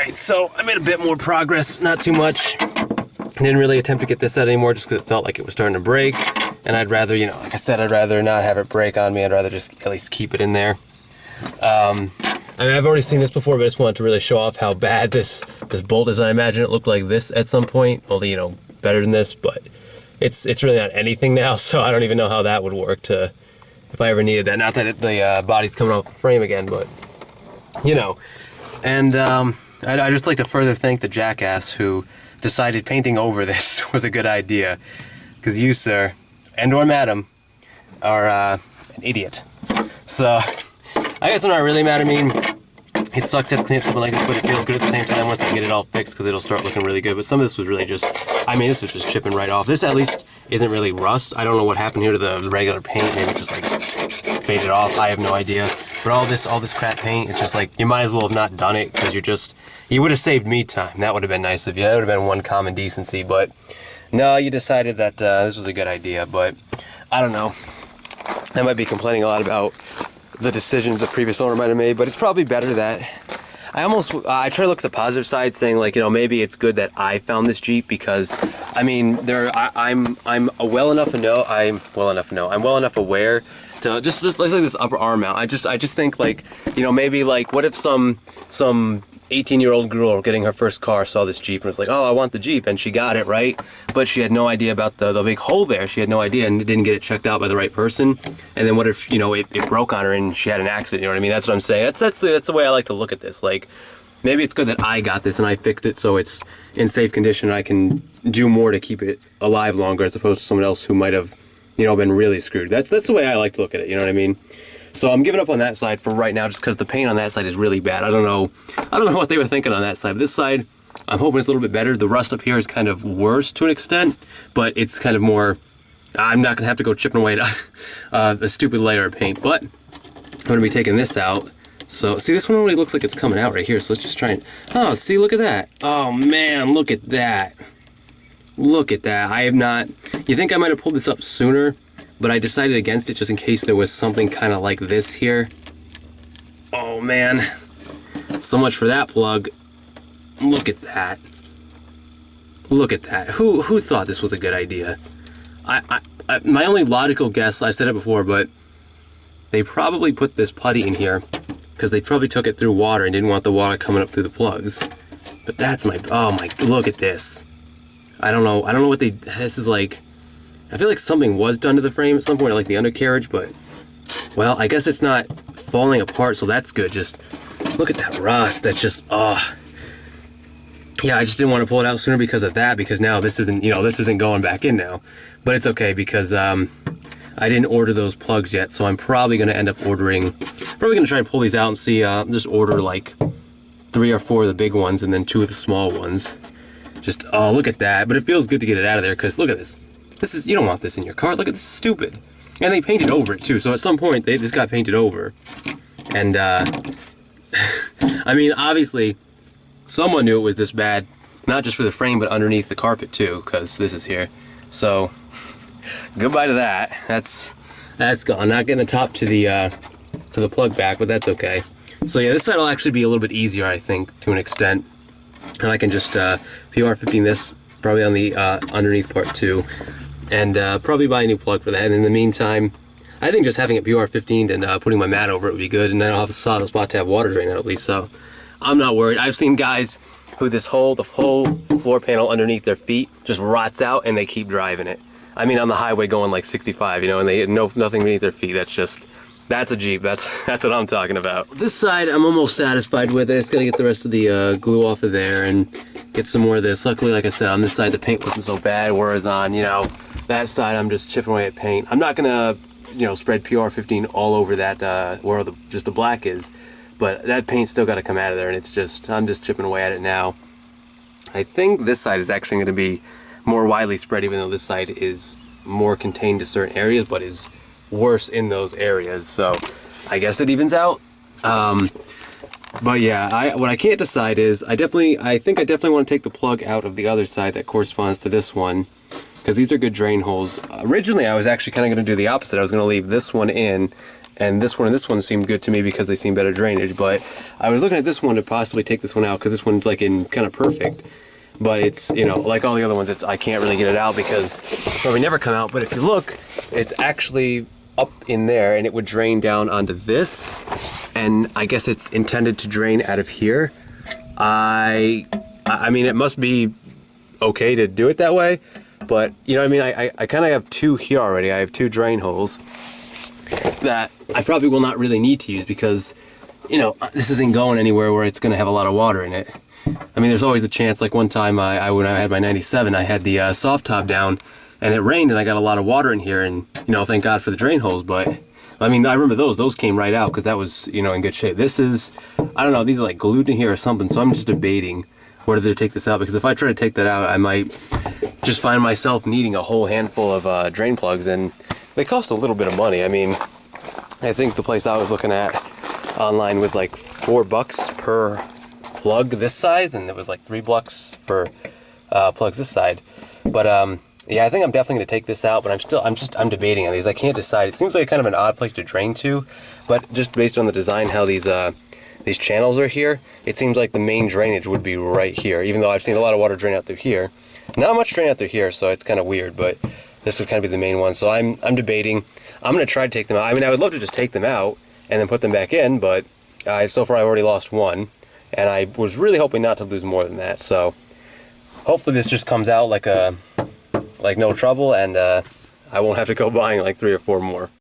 Alright, so I made a bit more progress, not too much. Didn't really attempt to get this out anymore just because it felt like it was starting to break. And I'd rather, you know, like I said, I'd rather not have it break on me. I'd rather just at least keep it in there. I mean, I've already seen this before, but I just wanted to really show off how bad this bolt is. I imagine it looked like this at some point. Only, you know, better than this, but it's really not anything now, so I don't even know how that would work to, if I ever needed that. Not that the body's coming off the frame again, but, you know. And I'd just like to further thank the jackass who decided painting over this was a good idea. Because you, sir, and or madam, are an idiot. So, I guess I'm not really mad. I mean, it sucked to have to clean up something like this, but it feels good at the same time once I get it all fixed because it'll start looking really good. But some of this was really just, I mean, this was just chipping right off. This at least isn't really rust. I don't know what happened here to the regular paint. Maybe it just like faded off. I have no idea. But all this crap paint, it's just like, you might as well have not done it because you would have saved me time. That would have been nice of you. That would have been one common decency. But no, you decided that this was a good idea. But I don't know. I might be complaining a lot about the decisions the previous owner might have made, but it's probably better that I try to look at the positive side, saying like, you know, maybe it's good that I found this Jeep because, I mean, I'm well enough aware to just like this upper arm mount. I just think like, you know, maybe like what if some 18-year-old girl getting her first car saw this Jeep and was like, oh, I want the Jeep, and she got it, right? But she had no idea about the big hole there. She had no idea and didn't get it checked out by the right person. And then what if, you know, it broke on her and she had an accident, you know what I mean? That's what I'm saying. That's the way I like to look at this. Like, maybe it's good that I got this and I fixed it so it's in safe condition and I can do more to keep it alive longer as opposed to someone else who might have, you know, been really screwed. That's the way I like to look at it, you know what I mean? So I'm giving up on that side for right now just because the paint on that side is really bad. I don't know what they were thinking on that side. This side, I'm hoping it's a little bit better. The rust up here is kind of worse to an extent, but it's kind of more, I'm not going to have to go chipping away at a stupid layer of paint, but I'm going to be taking this out. So, see, this one already looks like it's coming out right here, so let's just try and, oh, see, look at that. Oh, man, look at that. Look at that. I have not, you think I might have pulled this up sooner, but I decided against it just in case there was something kind of like this here. Oh man, so much for that plug. Look at that. Look at that. Who thought this was a good idea? My only logical guess, I said it before, but they probably put this putty in here because they probably took it through water and didn't want the water coming up through the plugs. But that's oh my, look at this. I don't know what this is like. I feel like something was done to the frame at some point, like the undercarriage, but, well, I guess it's not falling apart, so that's good. Just look at that rust. That's just, oh. Yeah, I just didn't want to pull it out sooner because of that, because now this isn't, you know, this isn't going back in now. But it's okay because I didn't order those plugs yet, so I'm probably going to end up probably going to try and pull these out and see, just order like 3 or 4 of the big ones and then 2 of the small ones. Just, oh, look at that. But it feels good to get it out of there because look at this. This is, you don't want this in your car. Look at this, stupid. And they painted over it too. So at some point this got painted over. And I mean, obviously someone knew it was this bad, not just for the frame but underneath the carpet too, because this is here. So goodbye to that. That's gone. Not getting the top to the plug back, but that's okay. So yeah, this side will actually be a little bit easier, I think, to an extent. And I can just PR15 this probably on the underneath part too. And probably buy a new plug for that. And in the meantime, I think just having it PR15'd and putting my mat over it would be good. And then I'll have a solid spot to have water drain out at least. So I'm not worried. I've seen guys who the whole floor panel underneath their feet just rots out and they keep driving it. I mean, on the highway going like 65, you know, and they nothing beneath their feet. That's a Jeep. That's what I'm talking about. This side, I'm almost satisfied with it. It's gonna get the rest of the glue off of there and get some more of this. Luckily, like I said, on this side the paint wasn't so bad. Whereas on, you know, that side I'm just chipping away at paint. I'm not gonna, you know, spread PR15 all over that where just the black is, but that paint's still got to come out of there, and I'm just chipping away at it now. I think this side is actually going to be more widely spread, even though this side is more contained to certain areas, but is worse in those areas. So I guess it evens out. But yeah, what I can't decide is I think I definitely want to take the plug out of the other side that corresponds to this one, because these are good drain holes. Originally I was actually kind of going to do the opposite. I was going to leave this one in and this one seemed good to me because they seem better drainage. But I was looking at this one to possibly take this one out because this one's like in kind of perfect. But it's, you know, like all the other ones, I can't really get it out because probably never come out. But if you look, it's actually up in there, and it would drain down onto this, and I guess it's intended to drain out of here. I mean, it must be okay to do it that way, but you know what I mean? I kind of have two here already. I have two drain holes that I probably will not really need to use because, you know, this isn't going anywhere where it's going to have a lot of water in it. I mean, there's always the chance, like one time when I had my 97, I had the soft top down, and it rained, and I got a lot of water in here, and, you know, thank God for the drain holes, but, I mean, I remember those came right out, because that was, you know, in good shape. This is, I don't know, these are like glued in here or something, so I'm just debating whether to take this out, because if I try to take that out, I might just find myself needing a whole handful of drain plugs, and they cost a little bit of money. I mean, I think the place I was looking at online was like $4 per plug this size, and it was like $3 for plugs this side. But yeah, I think I'm definitely going to take this out, but I'm debating on these. I can't decide. It seems like kind of an odd place to drain to, but just based on the design, how these channels are here, it seems like the main drainage would be right here, even though I've seen a lot of water drain out through here. Not much drain out through here, so it's kind of weird, but this would kind of be the main one. So I'm debating. I'm going to try to take them out. I mean, I would love to just take them out and then put them back in, but so far I've already lost one, and I was really hoping not to lose more than that. So hopefully this just comes out like no trouble, and I won't have to go buying like 3 or 4 more.